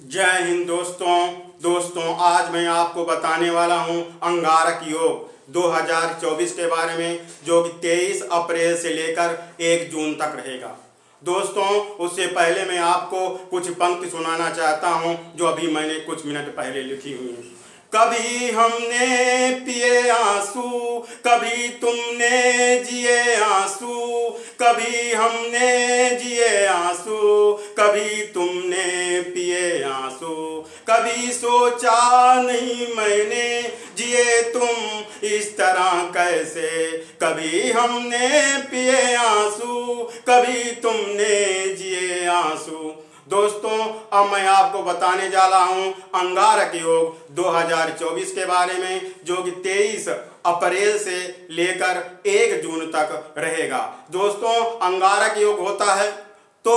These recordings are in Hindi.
जय हिंद दोस्तों आज मैं आपको बताने वाला हूं अंगारक योग 2024 के बारे में, जो कि 23 अप्रैल से लेकर 1 जून तक रहेगा। दोस्तों उससे पहले मैं आपको कुछ पंक्ति सुनाना चाहता हूं जो अभी मैंने कुछ मिनट पहले लिखी हुई हैं। कभी हमने पिए आंसू, कभी तुमने जिए आंसू, कभी हमने जिए आंसू, कभी तुमने पिए आंसू, कभी सोचा नहीं मैंने जिए तुम इस तरह कैसे, कभी हमने पिए आंसू, कभी तुमने जिए आंसू। दोस्तों अब मैं आपको बताने जा रहा हूं अंगारक योग 2024 के बारे में, जो कि 23 अप्रैल से लेकर 1 जून तक रहेगा। दोस्तों अंगारक योग होता है तो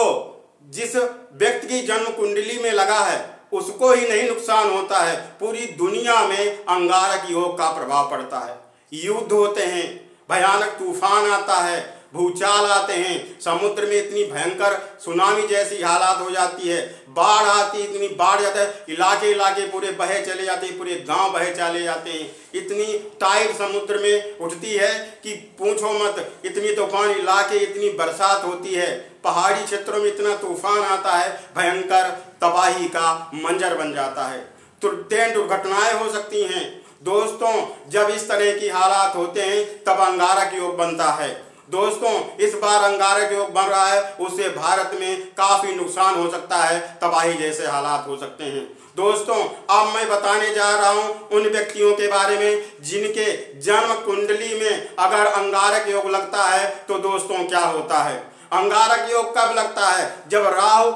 जिस व्यक्ति की जन्म कुंडली में लगा है उसको ही नहीं नुकसान होता है, पूरी दुनिया में अंगारक योग का प्रभाव पड़ता है। युद्ध होते हैं, भयानक तूफान आता है, भूचाल आते हैं, समुद्र में इतनी भयंकर सुनामी जैसी हालात हो जाती है, बाढ़ आती है, इतनी बाढ़ जाता है, इलाके पूरे बहे चले जाते हैं, पूरे गांव बहे चले जाते हैं। इतनी टाइट समुद्र में उठती है कि पूछो मत, इतनी तूफान इलाके, इतनी बरसात होती है, पहाड़ी क्षेत्रों में इतना तूफान आता है, भयंकर तबाही का मंजर बन जाता है, ट्रेन दुर्घटनाएं हो सकती हैं। दोस्तों जब इस तरह की हालात होते हैं तब अंगारक योग बनता है। दोस्तों इस बार अंगारक योग बन रहा है, उससे भारत में काफ़ी नुकसान हो सकता है, तबाही जैसे हालात हो सकते हैं। दोस्तों अब मैं बताने जा रहा हूं उन व्यक्तियों के बारे में जिनके जन्म कुंडली में अगर अंगारक योग लगता है तो दोस्तों क्या होता है। अंगारक योग कब लगता है? जब राहु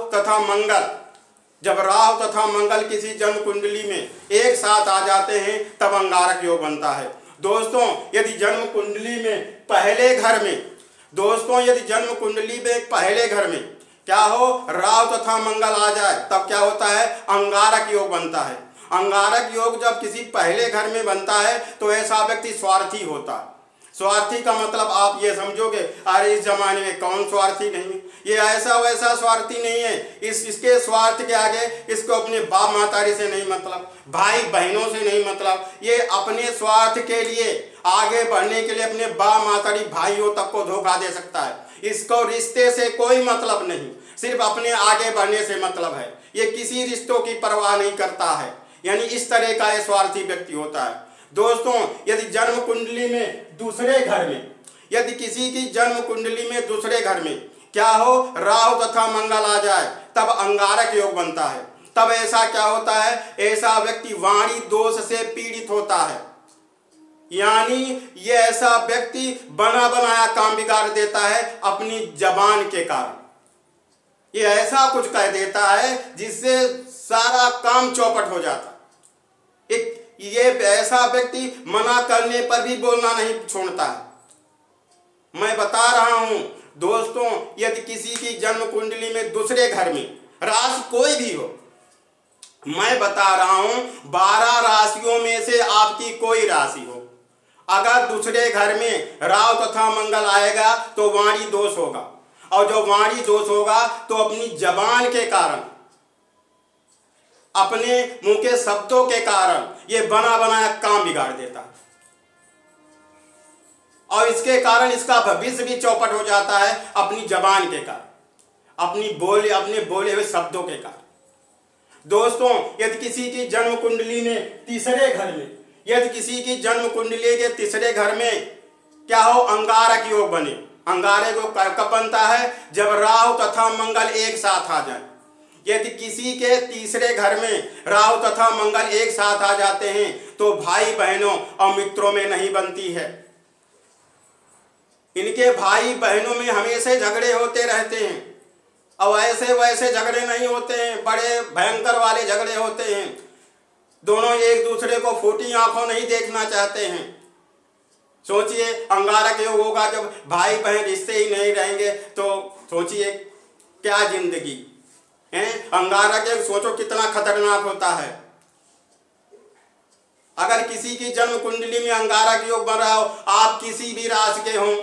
तथा मंगल किसी जन्म कुंडली में एक साथ आ जाते हैं तब अंगारक योग बनता है। दोस्तों यदि जन्म कुंडली में पहले घर में क्या हो, राहु तथा मंगल आ जाए तब क्या होता है, अंगारक योग बनता है। अंगारक योग जब किसी पहले घर में बनता है तो ऐसा व्यक्ति स्वार्थी होता है। स्वार्थी का मतलब आप ये समझोगे, अरे इस जमाने में कौन स्वार्थी नहीं, ये ऐसा वैसा स्वार्थी नहीं है। इसके स्वार्थ के आगे इसको अपने बाप मातारी से नहीं मतलब, भाई बहनों से नहीं मतलब, ये अपने स्वार्थ के लिए आगे बढ़ने के लिए अपने बाप मातारी भाइयों तक को धोखा दे सकता है। इसको रिश्ते से कोई मतलब नहीं, सिर्फ अपने आगे बढ़ने से मतलब है। ये किसी रिश्तों की परवाह नहीं करता है, यानी इस तरह का ये स्वार्थी व्यक्ति होता है। दोस्तों यदि जन्म कुंडली में दूसरे घर में, यदि किसी की जन्म कुंडली में दूसरे घर में क्या हो, राहु तथा मंगल आ जाए तब अंगारक योग बनता है। तब ऐसा क्या होता है, ऐसा व्यक्ति वाणी दोष से पीड़ित होता है, यानी ये ऐसा व्यक्ति बना बनाया काम बिगाड़ देता है अपनी जबान के कारण। ये ऐसा कुछ कह देता है जिससे सारा काम चौपट हो जाता है। ये ऐसा व्यक्ति मना करने पर भी बोलना नहीं छोड़ता है। मैं बता रहा हूं दोस्तों, यदि किसी की जन्म कुंडली में दूसरे घर में राशि कोई भी हो, मैं बता रहा हूं 12 राशियों में से आपकी कोई राशि हो, अगर दूसरे घर में राहु तथा मंगल आएगा तो वाणी दोष होगा, और जो वाणी दोष होगा तो अपनी जबान के कारण, अपने मुंह के शब्दों के कारण ये बना बनाया काम बिगाड़ देता है, और इसके कारण इसका भविष्य भी चौपट हो जाता है अपनी जबान के कारण, अपने बोले हुए शब्दों के कारण। दोस्तों यदि किसी की जन्म कुंडली में तीसरे घर में क्या हो, अंगारक योग बने। अंगारक योग कब बनता है? जब राहु तथा मंगल एक साथ आ जाए। यदि किसी के तीसरे घर में राहु तथा मंगल एक साथ आ जाते हैं तो भाई बहनों और मित्रों में नहीं बनती है। इनके भाई बहनों में हमेशा झगड़े होते रहते हैं, और ऐसे वैसे झगड़े नहीं होते हैं, बड़े भयंकर वाले झगड़े होते हैं। दोनों एक दूसरे को फूटी आंखों नहीं देखना चाहते हैं। सोचिए अंगारक योग होगा जब भाई बहन रिश्ते ही नहीं रहेंगे तो सोचिए क्या जिंदगी है। अंगारक योग सोचो कितना खतरनाक होता है। अगर किसी की जन्म कुंडली में अंगारक योग बन रहा हो, आप किसी भी राशि के हों,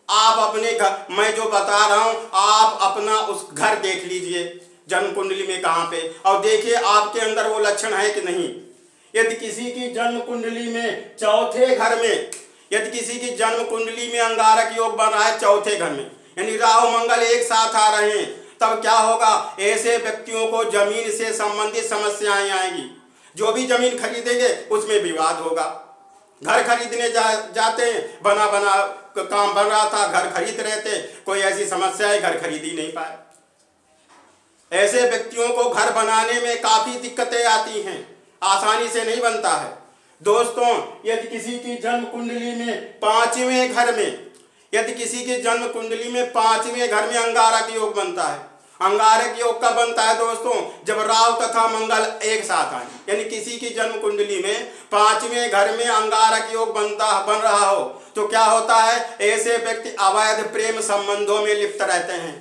आप अपने घर, मैं जो बता रहा हूं आप अपना उस घर देख लीजिए, जन्म कुंडली में कहाँ पे, और देखिए आपके अंदर वो लक्षण है कि नहीं। यदि किसी की जन्म कुंडली में चौथे घर में, यदि किसी की जन्म कुंडली में अंगारक योग बन रहा है चौथे घर में, यानी राहु मंगल एक साथ आ रहे हैं, तब क्या होगा, ऐसे व्यक्तियों को जमीन से संबंधित समस्याएं आएंगी। जो भी जमीन खरीदेंगे उसमें विवाद होगा। घर खरीदने जाते हैं, बना काम बन रहा था, घर खरीद रहे थे, कोई ऐसी समस्या है, घर खरीद ही नहीं पाए। ऐसे व्यक्तियों को घर बनाने में काफी दिक्कतें आती हैं, आसानी से नहीं बनता है। दोस्तों, यदि किसी की जन्म कुंडली में पांचवें घर में, यदि किसी की जन्म कुंडली में पांचवें घर में अंगारक योग बनता है, अंगारक योग कब बनता है दोस्तों, जब राहु तथा मंगल एक साथ आए, यानी किसी की जन्म कुंडली में पांचवें घर में अंगारक योग बन रहा हो, तो क्या होता है, ऐसे व्यक्ति अवैध प्रेम संबंधों में लिप्त रहते हैं।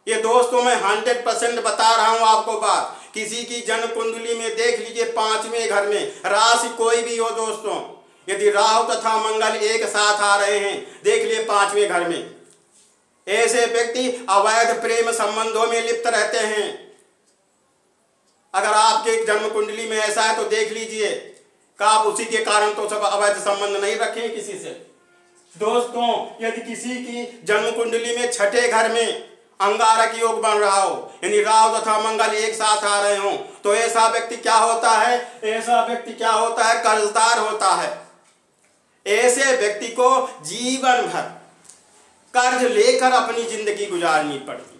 ये दोस्तों मैं 100% बता रहा हूं आपको बात। किसी की जन्म कुंडली में देख लीजिए पांचवें घर में राशि कोई भी हो दोस्तों, यदि राहु तथा मंगल एक साथ आ रहे हैं, देख लिए पांचवें घर में, ऐसे व्यक्ति अवैध प्रेम संबंधों में लिप्त रहते हैं। अगर आपके जन्म कुंडली में ऐसा है तो देख लीजिए कि आप उसी के कारण तो सब अवैध संबंध नहीं रखें किसी से। दोस्तों, यदि किसी की जन्म कुंडली में छठे घर में अंगारक योग बन रहा हो, यानी राहु तथा मंगल एक साथ आ रहे हो, तो ऐसा व्यक्ति क्या होता है, ऐसा व्यक्ति क्या होता है, कर्जदार होता है। ऐसे व्यक्ति को जीवन भर कर्ज लेकर अपनी जिंदगी गुजारनी पड़ती,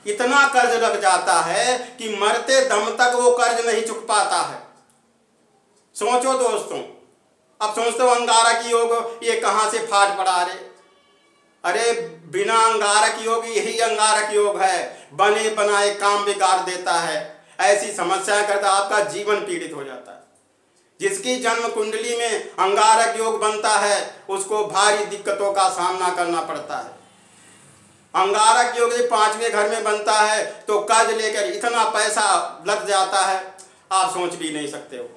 इतना कर्ज लग जाता है कि मरते दम तक वो कर्ज नहीं चुक पाता है। सोचो दोस्तों, अब सोचते हो अंगारक योग ये कहां से फाट पड़ा रे, अरे बिना अंगारक योग, यही अंगारक योग है, बने बनाए काम बिगाड़ देता है। ऐसी समस्याएं करता आपका जीवन पीड़ित हो जाता है। जिसकी जन्म कुंडली में अंगारक योग बनता है उसको भारी दिक्कतों का सामना करना पड़ता है। अंगारक योग पांचवें घर में बनता है तो कर्ज लेकर इतना पैसा लग जाता है, आप सोच भी नहीं सकते हो।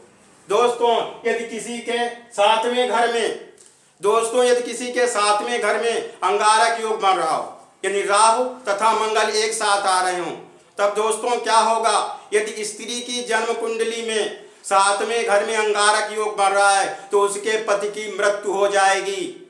दोस्तों, यदि किसी के सातवें घर में, दोस्तों यदि किसी के सातवें घर में अंगारक योग बन रहा हो, यानी राहु तथा मंगल एक साथ आ रहे हों, तब दोस्तों क्या होगा, यदि स्त्री की जन्म कुंडली में सातवें घर में अंगारक योग बन रहा है तो उसके पति की मृत्यु हो जाएगी।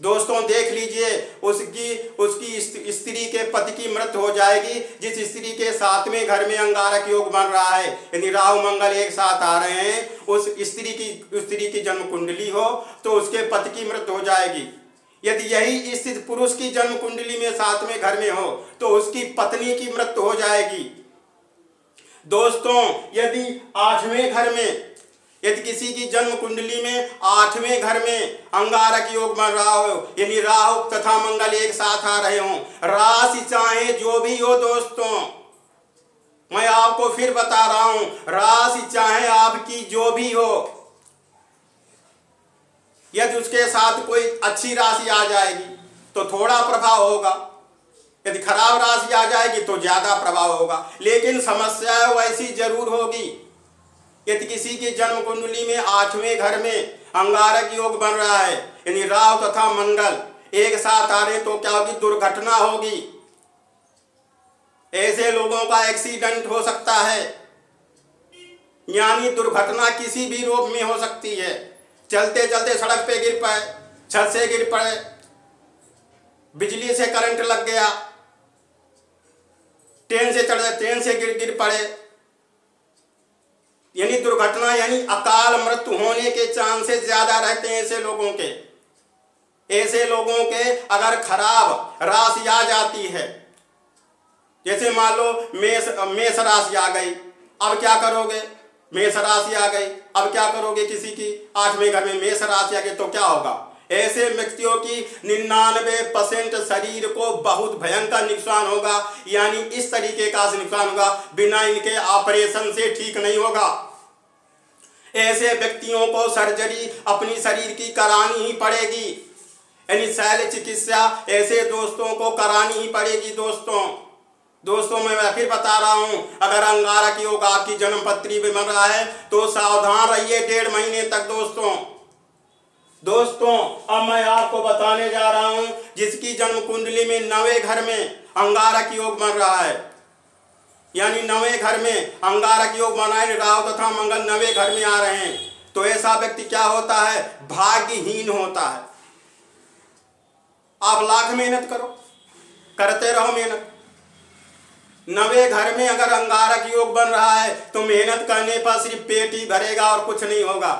दोस्तों देख लीजिए, उसकी स्त्री के पति की मृत्यु हो जाएगी जिस स्त्री के सातवें घर में अंगारक योग बन रहा है, यानी राहु मंगल एक साथ आ रहे हैं, उस स्त्री की जन्म कुंडली हो तो उसके पति की मृत्यु हो जाएगी। यदि यही स्थिति पुरुष की जन्म कुंडली में सातवें घर में हो तो उसकी पत्नी की मृत्यु हो जाएगी। दोस्तों, यदि आठवें घर में, यदि किसी की जन्म कुंडली में आठवें घर में अंगारक योग बन रहा हो, यानी राहु तथा मंगल एक साथ आ रहे हों, राशि चाहे जो भी हो दोस्तों, मैं आपको फिर बता रहा हूं, राशि चाहे आपकी जो भी हो, यदि उसके साथ कोई अच्छी राशि आ जाएगी तो थोड़ा प्रभाव होगा, यदि खराब राशि आ जाएगी तो ज्यादा प्रभाव होगा, लेकिन समस्या वैसी जरूर होगी। यदि किसी की जन्म कुंडली में आठवें घर में अंगारक योग बन रहा है, यानी राहु तथा मंगल एक साथ आ रहे, तो क्या होगी, दुर्घटना होगी। ऐसे लोगों का एक्सीडेंट हो सकता है, यानी दुर्घटना किसी भी रूप में हो सकती है। चलते चलते सड़क पे गिर पड़े, छत से गिर पड़े, बिजली से करंट लग गया, ट्रेन से चढ़े, ट्रेन से गिर पड़े, यानी दुर्घटना, यानी अकाल मृत्यु होने के चांसेस ज्यादा रहते हैं ऐसे लोगों के। ऐसे लोगों के अगर खराब राशि आ जाती है, जैसे मान लो मेष राशि आ गई, अब क्या करोगे, मेष राशि आ गई, अब क्या करोगे, किसी की आठवें घर में मेष राशि आ गई तो क्या होगा, ऐसे व्यक्तियों की 99% शरीर को बहुत भयंकर नुकसान होगा, यानी इस तरीके का नुकसान होगा बिना इनके ऑपरेशन से ठीक नहीं होगा। ऐसे व्यक्तियों को सर्जरी अपनी शरीर की करानी ही पड़ेगी, यानी शल्य चिकित्सा ऐसे दोस्तों को करानी ही पड़ेगी। दोस्तों मैं फिर बता रहा हूं, अगर अंगारक योग आपकी जन्म पत्री में बन रहा है तो सावधान रहिए 1.5 महीने तक। दोस्तों अब मैं आपको बताने जा रहा हूं, जिसकी जन्म कुंडली में 9वें घर में अंगारक योग बन रहा है, यानी नवे घर में अंगारक योग बना है, राहु तथा मंगल नवे घर में आ रहे हैं, तो ऐसा व्यक्ति क्या होता है, भाग्यहीन होता है। आप लाख मेहनत करो, करते रहो मेहनत, नवे घर में अगर अंगारक योग बन रहा है तो मेहनत करने पर सिर्फ पेट ही भरेगा और कुछ नहीं होगा।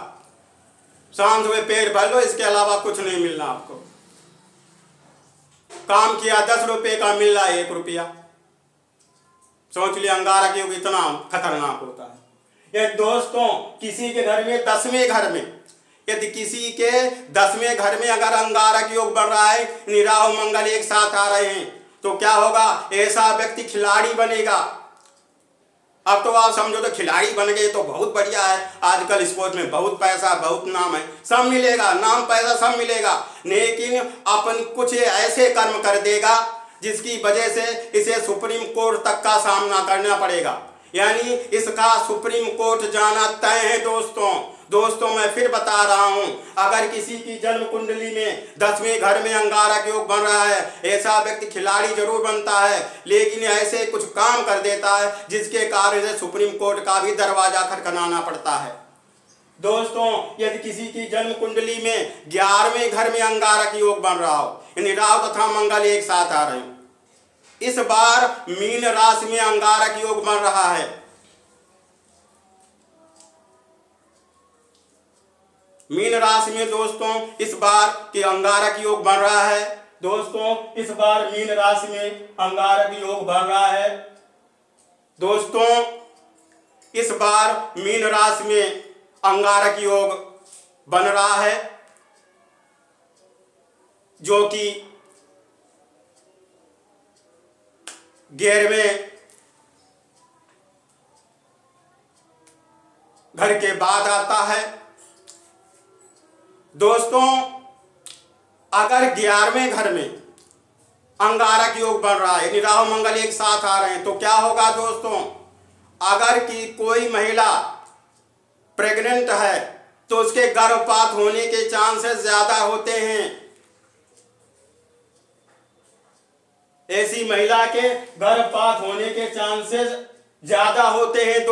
शाम सुबह पेट भर लो, इसके अलावा कुछ नहीं मिलना आपको। काम किया 10 रुपए का, मिल रहा है 1 रुपया। सोच लिया अंगारक योग इतना खतरनाक होता है। ये दोस्तों किसी के घर में 10वें घर में, यदि किसी के 10वें घर में अगर अंगारक योग बन रहा है, राहु मंगल एक साथ आ रहे हैं, तो क्या होगा, ऐसा व्यक्ति खिलाड़ी बनेगा। अब तो आप समझो तो खिलाड़ी बन गए तो बहुत बढ़िया है, आजकल स्पोर्ट्स में बहुत पैसा बहुत नाम है, सब मिलेगा, नाम पैसा सब मिलेगा, लेकिन अपन कुछ ऐसे कर्म कर देगा जिसकी वजह से इसे सुप्रीम कोर्ट तक का सामना करना पड़ेगा, यानी इसका सुप्रीम कोर्ट जाना तय है। दोस्तों मैं फिर बता रहा हूं, अगर किसी की जन्म कुंडली में 10वें घर में अंगारक योग बन रहा है, ऐसा व्यक्ति खिलाड़ी जरूर बनता है, लेकिन ऐसे कुछ काम कर देता है जिसके कारण से सुप्रीम कोर्ट का भी दरवाजा खटखटाना पड़ता है। दोस्तों यदि किसी की जन्म कुंडली में 11वें घर में अंगारक योग बन रहा हो, यानी राहु तथा मंगल एक साथ आ रहे हो, इस बार मीन राशि में अंगारक योग बन रहा है। मीन राशि में दोस्तों इस बार के अंगारक योग बन रहा है। दोस्तों इस बार मीन राशि में अंगारक योग बन रहा है। दोस्तों इस बार मीन राशि में अंगारक योग बन रहा है, जो कि 11वें घर के बाद आता है। दोस्तों अगर 11वें घर में अंगारक योग बन रहा है, यानी राहु मंगल एक साथ आ रहे हैं, तो क्या होगा दोस्तों, अगर कि कोई महिला प्रेग्नेंट है तो उसके गर्भपात होने के चांसेस ज्यादा होते हैं। ऐसी महिला के गर्भपात होने के चांसेस ज्यादा होते हैं।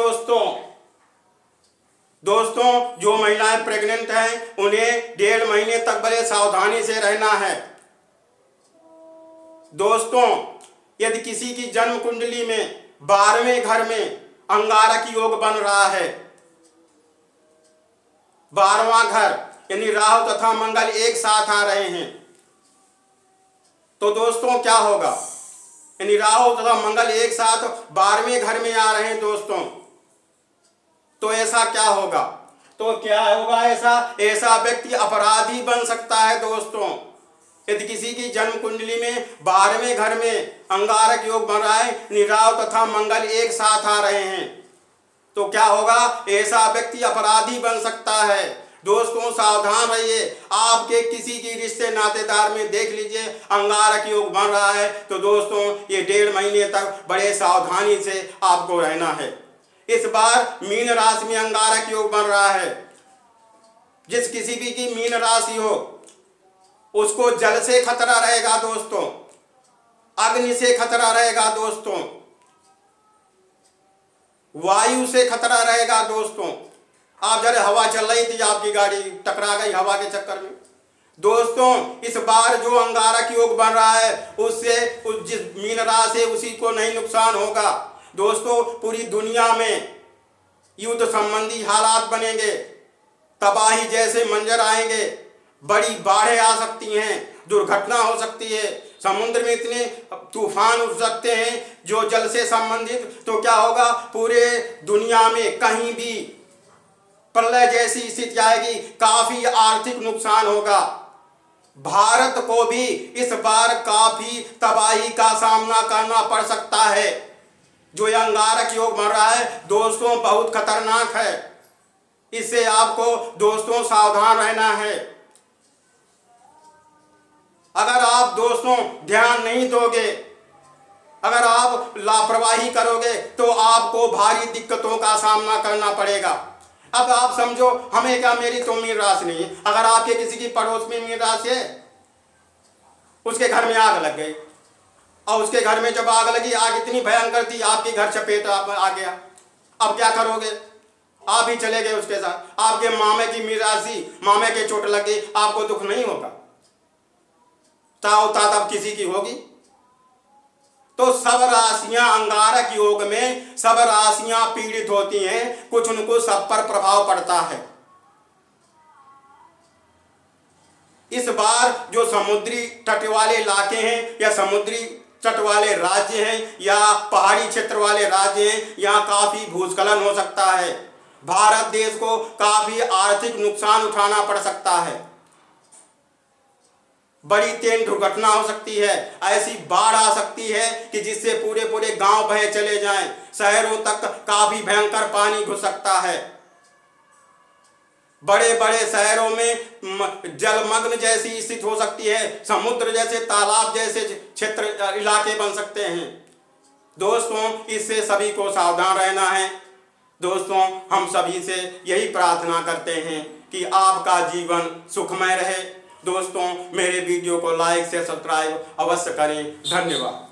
दोस्तों जो महिलाएं प्रेग्नेंट हैं उन्हें 1.5 महीने तक बड़े सावधानी से रहना है। दोस्तों यदि किसी की जन्म कुंडली में 12वें घर में अंगारक योग बन रहा है, 12वां घर यानी राहु तथा मंगल एक साथ आ रहे हैं, तो दोस्तों क्या होगा, यानी राहु तथा मंगल एक साथ 12वें घर में आ रहे हैं दोस्तों, तो ऐसा क्या होगा, तो क्या होगा, ऐसा व्यक्ति अपराधी बन सकता है। दोस्तों यदि किसी की जन्म कुंडली में 12वें घर में अंगारक योग बन रहा है, राहु तथा मंगल एक साथ आ रहे हैं, तो क्या होगा, ऐसा व्यक्ति अपराधी बन सकता है। दोस्तों सावधान रहिए, आपके किसी की रिश्ते नातेदार में देख लीजिए अंगारक योग बन रहा है, तो दोस्तों ये 1.5 महीने तक बड़े सावधानी से आपको रहना है। इस बार मीन राशि में अंगारक योग बन रहा है। जिस किसी भी की मीन राशि हो उसको जल से खतरा रहेगा दोस्तों, अग्नि से खतरा रहेगा दोस्तों, वायु से खतरा रहेगा दोस्तों। आप जरा हवा चल रही थी, आपकी गाड़ी टकरा गई हवा के चक्कर में। दोस्तों इस बार जो अंगारक योग बन रहा है उससे जिस मीन राशि है उसी को नहीं नुकसान होगा। दोस्तों पूरी दुनिया में युद्ध संबंधी हालात बनेंगे, तबाही जैसे मंजर आएंगे, बड़ी बाढ़ें आ सकती हैं, दुर्घटना हो सकती है, समुद्र में इतने तूफान उठ सकते हैं जो जल से संबंधित, तो क्या होगा, पूरे दुनिया में कहीं भी प्रलय जैसी स्थिति आएगी, काफी आर्थिक नुकसान होगा। भारत को भी इस बार काफी तबाही का सामना करना पड़ सकता है। जो यह अंगारक योग बन रहा है दोस्तों बहुत खतरनाक है, इससे आपको दोस्तों सावधान रहना है। अगर आप दोस्तों ध्यान नहीं दोगे, अगर आप लापरवाही करोगे तो आपको भारी दिक्कतों का सामना करना पड़ेगा। अब आप समझो हमें क्या, मेरी तो मीन राशि नहीं, अगर आपके किसी की पड़ोस में मीन राशि है, उसके घर में आग लग गई, और उसके घर में जब आग लगी, आग इतनी भयंकर थी, आपके घर चपेट आ गया, अब क्या करोगे? आप ही चले गए उसके साथ। आपके मामे की मिरासी, मामे के चोट लगी, आपको दुख नहीं होगा? ताऊ तात अब किसी की होगी। तो सब राशियां अंगारक योग में सब राशियां पीड़ित होती हैं, कुछ न कुछ सब पर प्रभाव पड़ता है। इस बार जो समुद्री तट वाले इलाके हैं या समुद्री तट वाले राज्य हैं या पहाड़ी क्षेत्र वाले राज्य हैं, यहाँ काफी भूस्खलन हो सकता है। भारत देश को काफी आर्थिक नुकसान उठाना पड़ सकता है। बड़ी तेज दुर्घटना हो सकती है, ऐसी बाढ़ आ सकती है कि जिससे पूरे पूरे गांव बहे चले जाएं, शहरों तक काफी भयंकर पानी घुस सकता है। बड़े बड़े शहरों में जलमग्न जैसी स्थिति हो सकती है, समुद्र जैसे, तालाब जैसे क्षेत्र इलाके बन सकते हैं। दोस्तों, इससे सभी को सावधान रहना है। दोस्तों, हम सभी से यही प्रार्थना करते हैं कि आपका जीवन सुखमय रहे। दोस्तों, मेरे वीडियो को लाइक से सब्सक्राइब अवश्य करें। धन्यवाद।